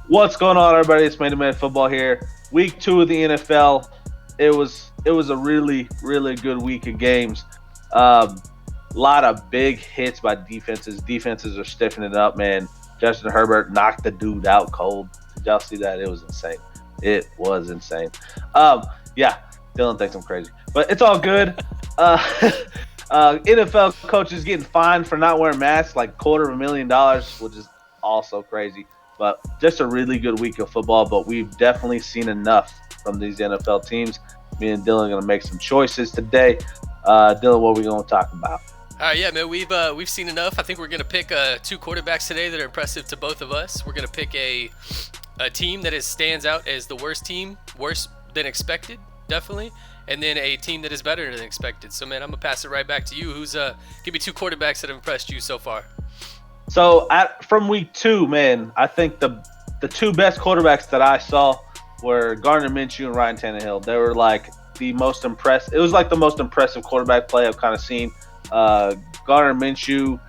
What's going on, everybody? It's Mantomanfootball here. Week 2 of the NFL. It was a really good week of games. Um, lot of big hits by defenses. Defenses are stiffening up, man. Justin Herbert knocked the dude out cold. Did y'all see that? It was insane. It was insane. Yeah, Dylan thinks I'm crazy, but it's all good. Uh, NFL coaches getting fined for not wearing masks, like $250,000, which is also crazy. But just a really good week of football. But we've definitely seen enough from these NFL teams. Me and Dylan are going to make some choices today. Dylan, what are we going to talk about? All right, yeah, man, we've seen enough. I think we're gonna pick two quarterbacks today that are impressive to both of us. We're gonna pick a team that stands out as the worst team, worse than expected, definitely, and then a team that is better than expected. So, man, I'm gonna pass it right back to you. Give me two quarterbacks that have impressed you so far. So from week 2, man, I think the two best quarterbacks that I saw were Gardner Minshew and Ryan Tannehill. They were like the most impressive. It was like the most impressive quarterback play I've kind of seen. Gardner Minshew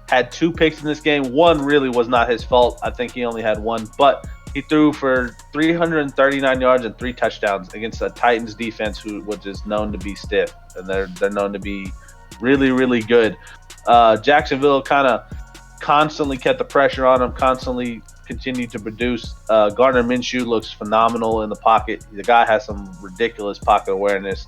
had 2 picks in this game. One really was not his fault. I think he only had one, but he threw for 339 yards and 3 touchdowns against a Titans defense which is known to be stiff, and they're known to be really good. Jacksonville kind of constantly kept the pressure on him, constantly continued to produce. Gardner Minshew looks phenomenal in the pocket. The guy has some ridiculous pocket awareness.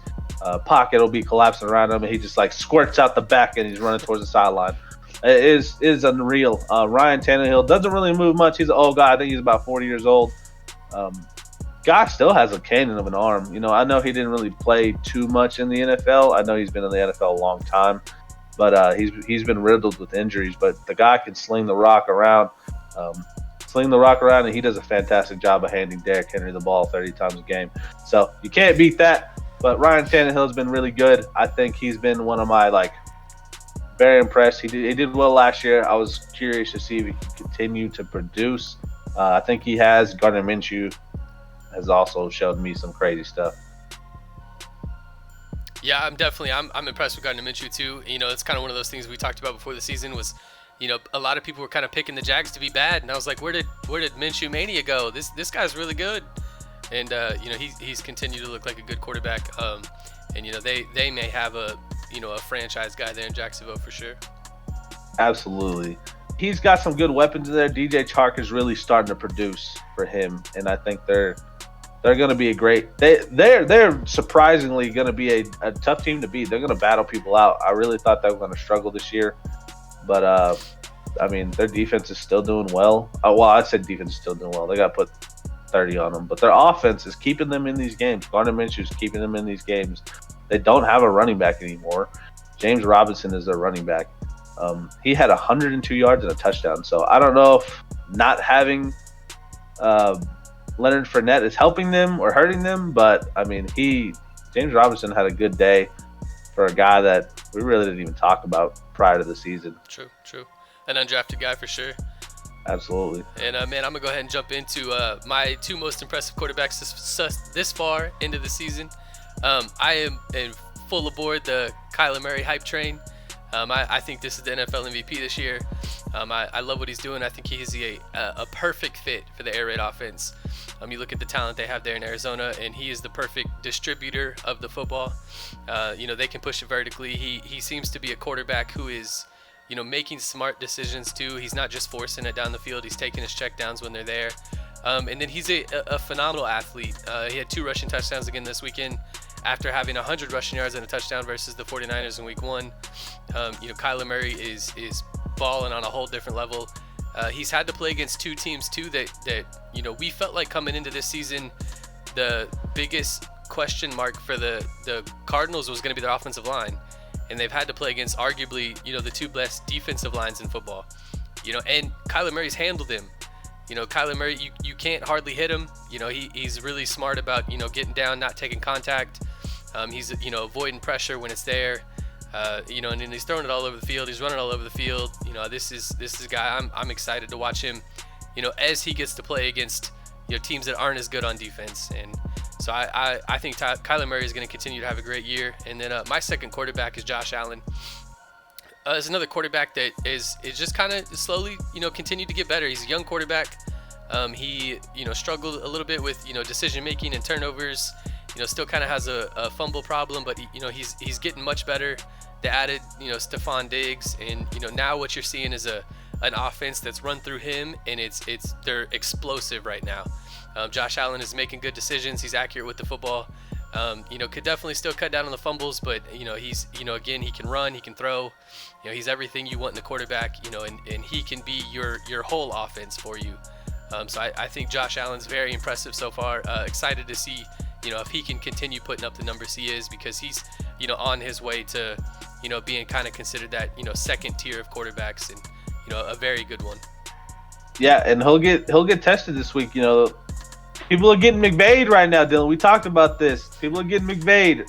Pocket will be collapsing around him, and he just like squirts out the back, and he's running towards the sideline. It is unreal. Ryan Tannehill doesn't really move much. He's an old guy. I think he's about 40 years old. Guy still has a cannon of an arm. You know, I know he didn't really play too much in the NFL. I know he's been in the NFL a long time, but he's been riddled with injuries. But the guy can sling the rock around. And he does a fantastic job of handing Derrick Henry the ball 30 times a game. So you can't beat that. But Ryan Tannehill's been really good. I think he's been one of my very impressed. He did well last year. I was curious to see if he can continue to produce. I think he has. Gardner Minshew has also showed me some crazy stuff. Yeah, I'm impressed with Gardner Minshew too. You know, it's kind of one of those things we talked about before the season was, you know, a lot of people were kind of picking the Jags to be bad, and I was like, where did Minshew Mania go? This guy's really good. And you know, he's continued to look like a good quarterback. And you know, they may have a franchise guy there in Jacksonville for sure. Absolutely, he's got some good weapons in there. DJ Chark is really starting to produce for him, and I think they're going to be a great. They're surprisingly going to be a tough team to beat. They're going to battle people out. I really thought they were going to struggle this year, but I mean, their defense is still doing well. Well, I said defense is still doing well. They got to put 30 on them, but their offense is keeping them in these games. Gardner Minshew is keeping them in these games. They don't have a running back anymore. James Robinson is their running back. He had 102 yards and a touchdown. So I don't know if not having Leonard Fournette is helping them or hurting them, but I mean, James Robinson had a good day for a guy that we really didn't even talk about prior to the season. True. An undrafted guy for sure. Absolutely. And man, I'm gonna go ahead and jump into my 2 most impressive quarterbacks this far into the season. I am full aboard the Kyler Murray hype train. I think this is the NFL MVP this year. I love what he's doing. I think he's a perfect fit for the air raid offense. You look at the talent they have there in Arizona, and he is the perfect distributor of the football. You know, they can push it vertically. He seems to be a quarterback who is, you know, making smart decisions too. He's not just forcing it down the field. He's taking his checkdowns when they're there. And then he's a phenomenal athlete. He had 2 rushing touchdowns again this weekend after having 100 rushing yards and a touchdown versus the 49ers in week 1. You know, Kyler Murray is balling on a whole different level. He's had to play against 2 teams too that you know, we felt like coming into this season, the biggest question mark for the Cardinals was going to be their offensive line. And they've had to play against arguably, you know, the 2 best defensive lines in football. You know, and Kyler Murray's handled him. You know, Kyler Murray, you can't hardly hit him. You know, he's really smart about, you know, getting down, not taking contact. He's, you know, avoiding pressure when it's there. You know, and then he's throwing it all over the field. He's running all over the field. You know, this is a guy I'm excited to watch him, you know, as he gets to play against, you know, teams that aren't as good on defense. And so I think Kyler Murray is going to continue to have a great year. And then my second quarterback is Josh Allen. Is another quarterback that is just kind of slowly, you know, continued to get better. He's a young quarterback. He, struggled a little bit with, decision making and turnovers. Still kind of has a fumble problem, but he's getting much better. They added, Stephon Diggs, and now what you're seeing is an offense that's run through him, and they're explosive right now. Josh Allen is making good decisions. He's accurate with the football. Could definitely still cut down on the fumbles, but he's again, he can run, he can throw. He's everything you want in the quarterback. And he can be your whole offense for you. So I think Josh Allen's very impressive so far. Excited to see if he can continue putting up the numbers he is, because he's on his way to being kind of considered that second tier of quarterbacks, and a very good one. Yeah, and he'll get tested this week. People are getting McVayed right now, Dylan. We talked about this. People are getting McVayed.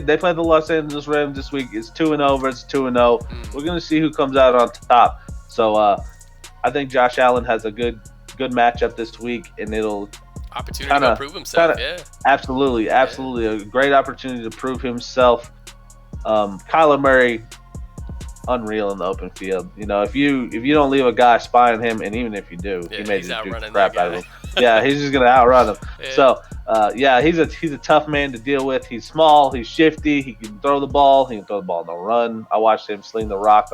They play the Los Angeles Rams this week. It's 2-0 versus 2-0. We're gonna see who comes out on top. So I think Josh Allen has a good matchup this week, and it'll opportunity to prove himself. Yeah, absolutely, a great opportunity to prove himself. Kyler Murray, unreal in the open field. If you don't leave a guy spying him, and even if you do, he may just do crap out of him. Yeah, he's just gonna outrun him. Yeah. So he's a tough man to deal with. He's small, he's shifty, he can throw the ball, on the run. I watched him sling the rock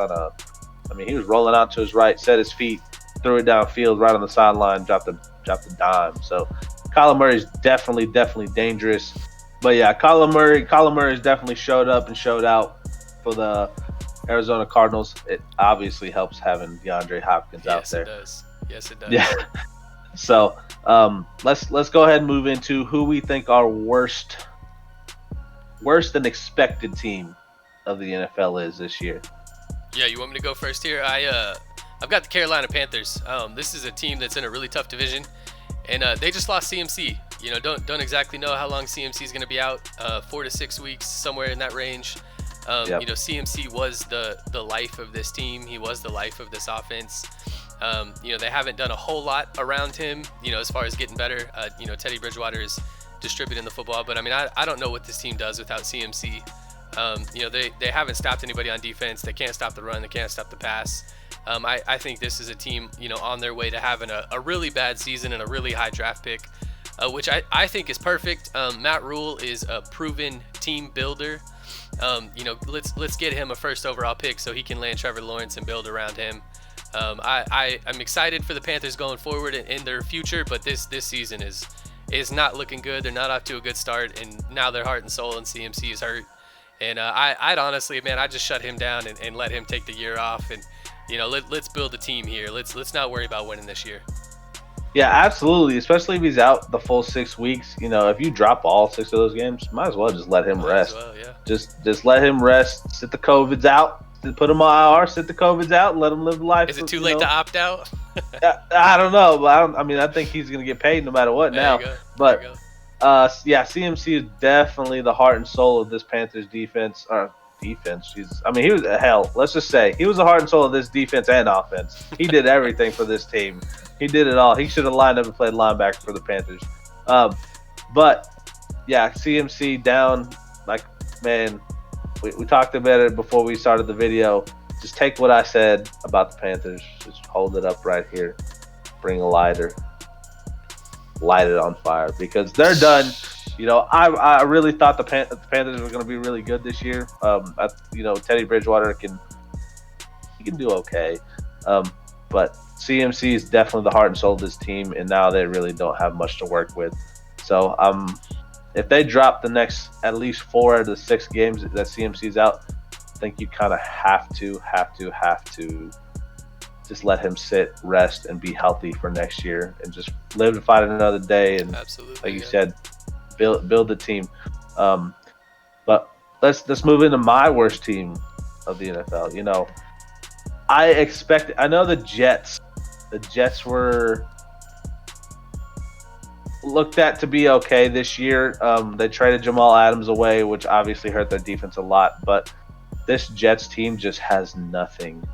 he was rolling out to his right, set his feet, threw it downfield right on the sideline, dropped the dime. So Kyler Murray is definitely dangerous. But yeah, Kyler Murray has definitely showed up and showed out for the Arizona Cardinals. It obviously helps having DeAndre Hopkins out there. Yes, it does. Yeah. So let's go ahead and move into who we think our worst than expected team of the NFL is this year. Yeah, you want me to go first here? I've got the Carolina Panthers. This is a team that's in a really tough division, and they just lost CMC. Don't exactly know how long CMC is going to be out. 4 to 6 weeks, somewhere in that range. Yep. CMC was the life of this team. He was the life of this offense. They haven't done a whole lot around him, as far as getting better. Teddy Bridgewater is distributing the football, but I don't know what this team does without CMC. They haven't stopped anybody on defense. They can't stop the run. They can't stop the pass. I think this is a team, on their way to having a really bad season and a really high draft pick, which I think is perfect. Matt Rule is a proven team builder. Let's get him a first overall pick so he can land Trevor Lawrence and build around him. I'm excited for the Panthers going forward in their future, but this season is not looking good. They're not off to a good start, and now their heart and soul and CMC is hurt. And I'd honestly, man, I'd just shut him down and let him take the year off, and let's build a team here. Let's not worry about winning this year. Yeah, absolutely. Especially if he's out the full 6 weeks. If you drop all 6 of those games, might as well just let him rest. Well, yeah. Just let him rest. Sit the COVIDs out. Put him on IR. Sit the COVIDs out. And let him live life. Is it too late to opt out? I don't know, but I think he's gonna get paid no matter what now. But CMC is definitely the heart and soul of this Panthers defense. He was hell. Let's just say he was the heart and soul of this defense and offense. He did everything for this team. He did it all. He should have lined up and played linebacker for the Panthers. But yeah, CMC down. Like, man, we talked about it before we started the video. Just take what I said about the Panthers. Just hold it up right here. Bring a lighter. Light it on fire because they're done. I really thought the Panthers were going to be really good this year. Teddy Bridgewater can do okay, but CMC is definitely the heart and soul of this team, and now they really don't have much to work with. So if they drop the next at least 4 out of the 6 games that CMC's out, I think you kind of have to just let him sit, rest, and be healthy for next year, and just live to fight another day. And absolutely, like you said, build the team. But let's move into my worst team of the NFL. I know the Jets were looked at to be okay this year. They traded Jamal Adams away, which obviously hurt their defense a lot, but this Jets team just has nothing.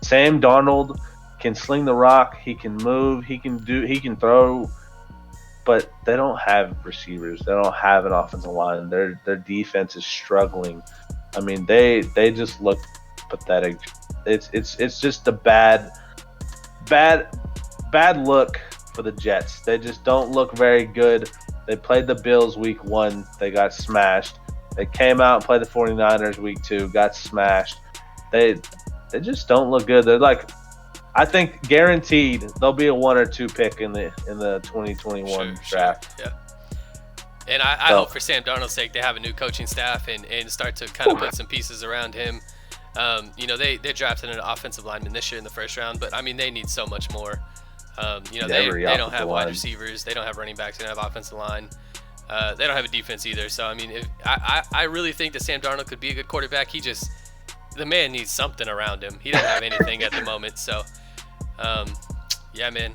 Sam Darnold can sling the rock, he can move, he can throw, but they don't have receivers. They don't have an offensive line. Their defense is struggling. They just look pathetic. It's just a bad look for the Jets. They just don't look very good. They played the Bills week 1. They got smashed. They came out and played the 49ers week 2, got smashed. They just don't look good. They're like, I think guaranteed they'll be a 1 or 2 pick in the 2021 draft. Yeah. And I hope for Sam Darnold's sake they have a new coaching staff and start to kind of put some pieces around him. They drafted an offensive lineman this year in the first round, but I mean they need so much more. They don't have wide receivers, they don't have running backs, they don't have offensive line, they don't have a defense either. So I mean, I really think that Sam Darnold could be a good quarterback. The man needs something around him. He doesn't have anything at the moment. So yeah, man.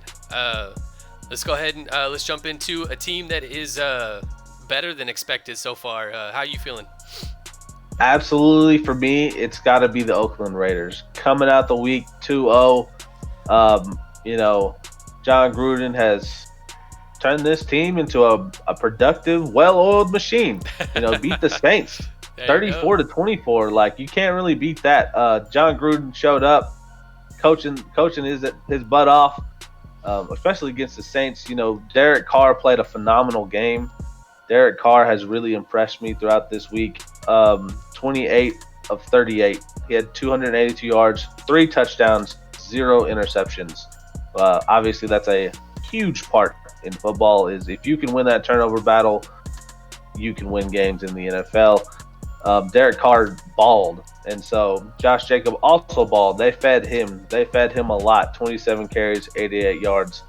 Let's go ahead and let's jump into a team that is better than expected so far. How are you feeling? Absolutely, for me, it's got to be the Oakland Raiders. Coming out the week 2-0, John Gruden has turned this team into a productive, well-oiled machine. Beat the Saints 34-24. Like, you can't really beat that. John Gruden showed up, coaching his butt off, especially against the Saints. Derek Carr played a phenomenal game. Derek Carr has really impressed me throughout this week. 28 of 38. He had 282 yards, 3 touchdowns, 0 interceptions. Obviously, that's a huge part in football. Is if you can win that turnover battle, you can win games in the NFL. Derek Carr balled, and so Josh Jacobs also balled. They fed him a lot. 27 carries, 88 yards.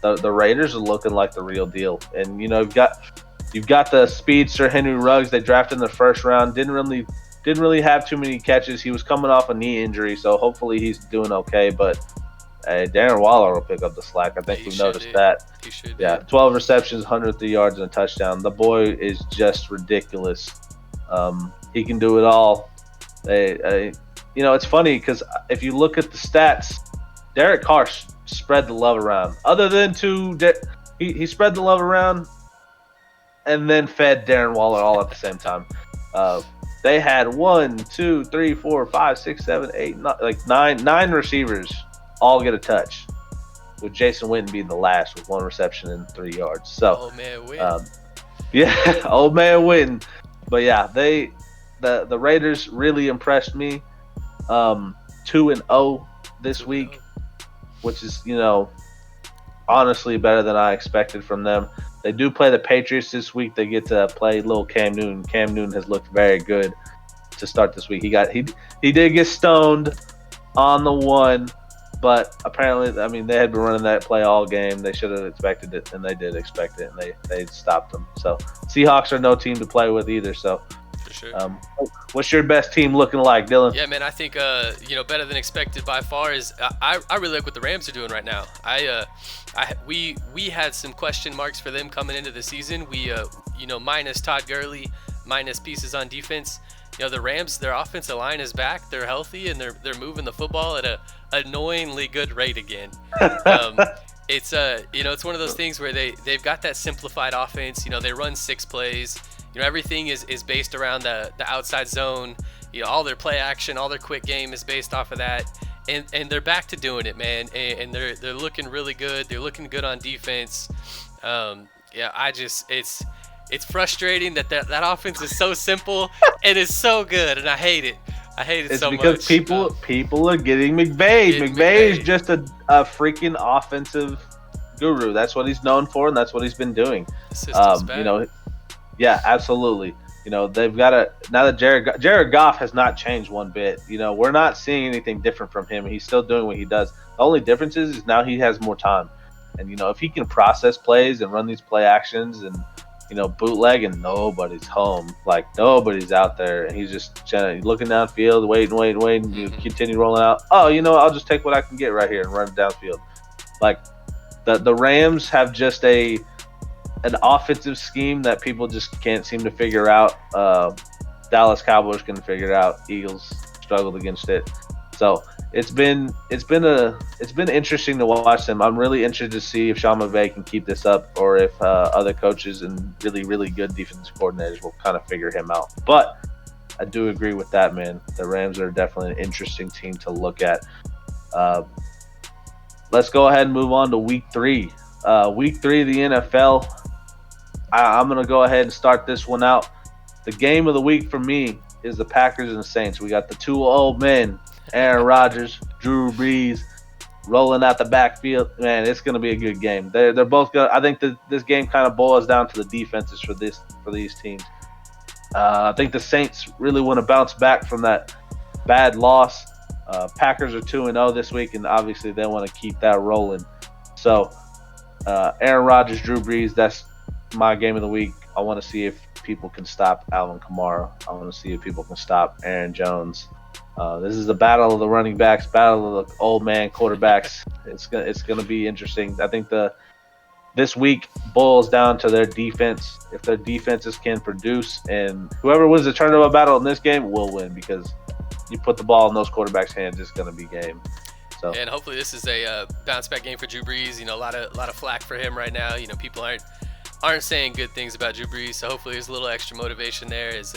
The Raiders are looking like the real deal. And you've got the speedster Henry Ruggs. They drafted in the first round. Didn't really have too many catches. He was coming off a knee injury, so hopefully he's doing okay. But Darren Waller will pick up the slack. I think we've noticed that. He should. Yeah, 12 receptions, 103 yards, and a touchdown. The boy is just ridiculous. He can do it all. It's funny because if you look at the stats, Derek Carr spread the love around. Other than he spread the love around and then fed Darren Waller all at the same time. They had 1, 2, 3, 4, 5, 6, 7, 8, nine receivers all get a touch, with Jason Witten being the last with 1 reception and 3 yards. So, old man Witten. Old man Witten. But yeah, the Raiders really impressed me. 2-0 this week, which is honestly better than I expected from them. They do play the Patriots this week. They get to play little Cam Newton. Cam Newton has looked very good to start this week. He did get stoned on the 1, but apparently, they had been running that play all game. They should have expected it, and they did expect it, and they stopped them. So Seahawks are no team to play with either. So for sure. What's your best team looking like, Dylan? Yeah, man, I think better than expected by far is I really like what the Rams are doing right now. We had some question marks for them coming into the season. We minus Todd Gurley, minus pieces on defense. The Rams, their offensive line is back. They're healthy and they're moving the football at a annoyingly good rate again. It's one of those things where they've got that simplified offense. They run 6 plays. Everything is based around the outside zone. All their play action, all their quick game is based off of that. And they're back to doing it, man. And they're looking really good. They're looking good on defense. It's frustrating that offense is so simple and is so good, and I hate it. I hate it so much. It's because people are getting McVay. McVay is just a freaking offensive guru. That's what he's known for, and that's what he's been doing. The system's bad. Yeah, absolutely. They've got now that Jared Goff has not changed one bit. We're not seeing anything different from him. He's still doing what he does. The only difference is now he has more time. And, if he can process plays and run these play actions and, bootleg and nobody's home, like nobody's out there. And he's just looking downfield, waiting. You continue rolling out. Oh, I'll just take what I can get right here and run it downfield. Like the Rams have just an offensive scheme that people just can't seem to figure out. Dallas Cowboys can figure it out. Eagles struggled against it. So it's been interesting to watch them. I'm really interested to see if Sean McVay can keep this up, or if other coaches and really, really good defensive coordinators will kind of figure him out. But I do agree with that, man. The Rams are definitely an interesting team to look at. Let's go ahead and move on to week 3. Week 3 of the NFL. I'm going to go ahead and start this one out. The game of the week for me is the Packers and the Saints. We got the two old men, Aaron Rodgers, Drew Brees, rolling out the backfield. Man, it's going to be a good game. They're both going. I think that this game kind of boils down to the defenses for these teams. I think the Saints really want to bounce back from that bad loss. Packers are 2-0 this week, and obviously they want to keep that rolling. So, Aaron Rodgers, Drew Brees, that's my game of the week. I want to see if people can stop Alvin Kamara. I want to see if people can stop Aaron Jones. This is the battle of the running backs, battle of the old man quarterbacks. It's gonna be interesting. I think this week boils down to their defense. If their defenses can produce, and whoever wins the turnover battle in this game will win, because you put the ball in those quarterbacks' hands, it's gonna be game. So. And hopefully this is a bounce back game for Drew Brees. You know, a lot of flack for him right now. You know, people aren't saying good things about Drew Brees, so hopefully there's a little extra motivation there as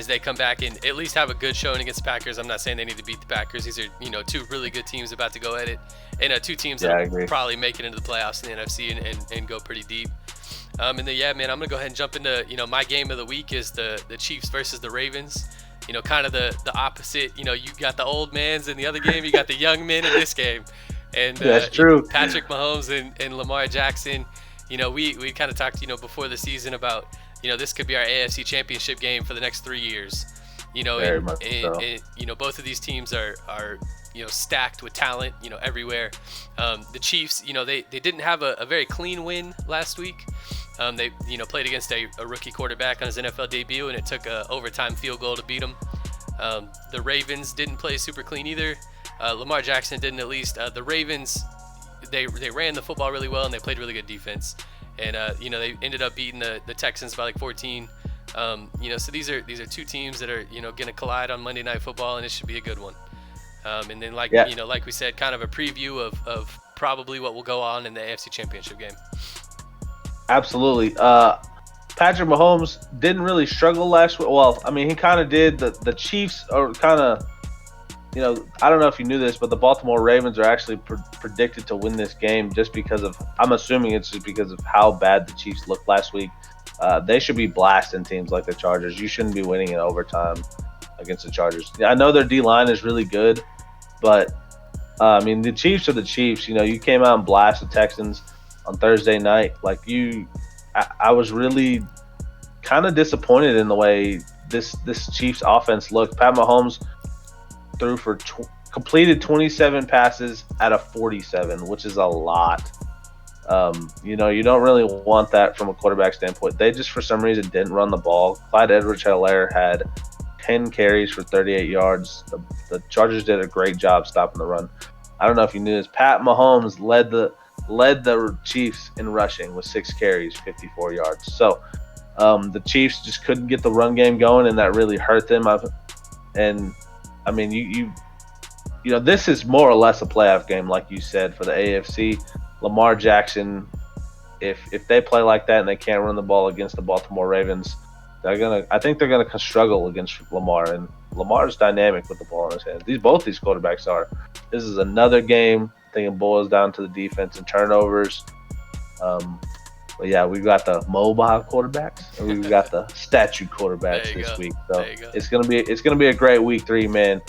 they come back and at least have a good showing against the Packers. I'm not saying they need to beat the Packers. These are, you know, two really good teams about to go at it, and two teams that will probably make it into the playoffs in the NFC and go pretty deep. And then, yeah, man, I'm going to go ahead and jump into, you know, my game of the week is the Chiefs versus the Ravens. You know, kind of the opposite. You know, you got the old mans in the other game, you got the young men in this game. And that's true. Patrick Mahomes and Lamar Jackson. You know, we kind of talked, you know, before the season about, you know, this could be our AFC Championship game for the next 3 years. You know, and you know, both of these teams are you know, stacked with talent, you know, everywhere. The Chiefs, you know, they didn't have a very clean win last week. They, you know, played against a rookie quarterback on his NFL debut, and it took a overtime field goal to beat him. The Ravens didn't play super clean either. Lamar Jackson didn't, at least. The Ravens, they ran the football really well, and they played really good defense. And you know, they ended up beating the Texans by like 14. You know, so these are two teams that are, you know, going to collide on Monday Night Football, and it should be a good one. And then, you know, like we said, kind of a preview of probably what will go on in the AFC Championship game. Absolutely. Patrick Mahomes didn't really struggle last week. Well, I mean, he kind of did. The Chiefs are kind of, you know, I don't know if you knew this, but the Baltimore Ravens are actually predicted to win this game just because of, I'm assuming it's just because of how bad the Chiefs looked last week. They should be blasting teams like the Chargers. You shouldn't be winning in overtime against the Chargers. I know their D-line is really good, but, I mean, the Chiefs are the Chiefs. You know, you came out and blasted Texans on Thursday night. Like, I was really kind of disappointed in the way this Chiefs offense looked. Pat Mahomes threw for completed 27 passes out of 47, which is a lot. You know, you don't really want that from a quarterback standpoint. They just, for some reason, didn't run the ball. Clyde Edwards-Helaire had 10 carries for 38 yards. The Chargers did a great job stopping the run. I don't know if you knew this. Pat Mahomes led the Chiefs in rushing with 6 carries, 54 yards. So the Chiefs just couldn't get the run game going, and that really hurt them. And I mean, you know, this is more or less a playoff game, like you said, for the AFC. Lamar Jackson, if they play like that and they can't run the ball against the Baltimore Ravens, I think they're gonna struggle against Lamar. And Lamar's dynamic with the ball in his hands. Both these quarterbacks are. This is another game. I think it boils down to the defense and turnovers. But yeah, we've got the mobile quarterbacks and we've got the statue quarterbacks this week. So it's gonna be a great week 3, man.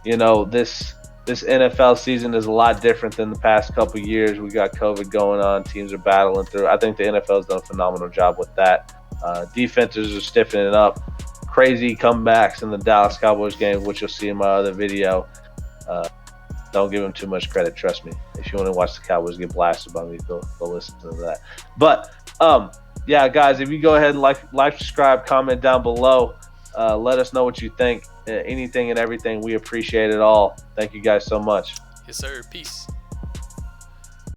You know, this NFL season is a lot different than the past couple of years. We got COVID going on. Teams are battling through. I think the NFL's done a phenomenal job with that. Defenses are stiffening up. Crazy comebacks in the Dallas Cowboys game, which you'll see in my other video. Don't give them too much credit. Trust me. If you want to watch the Cowboys get blasted by me, go listen to that. But yeah, guys, if you go ahead and like, subscribe, comment down below. Let us know what you think. Anything and everything, we appreciate it all. Thank you guys so much. Yes, sir. Peace.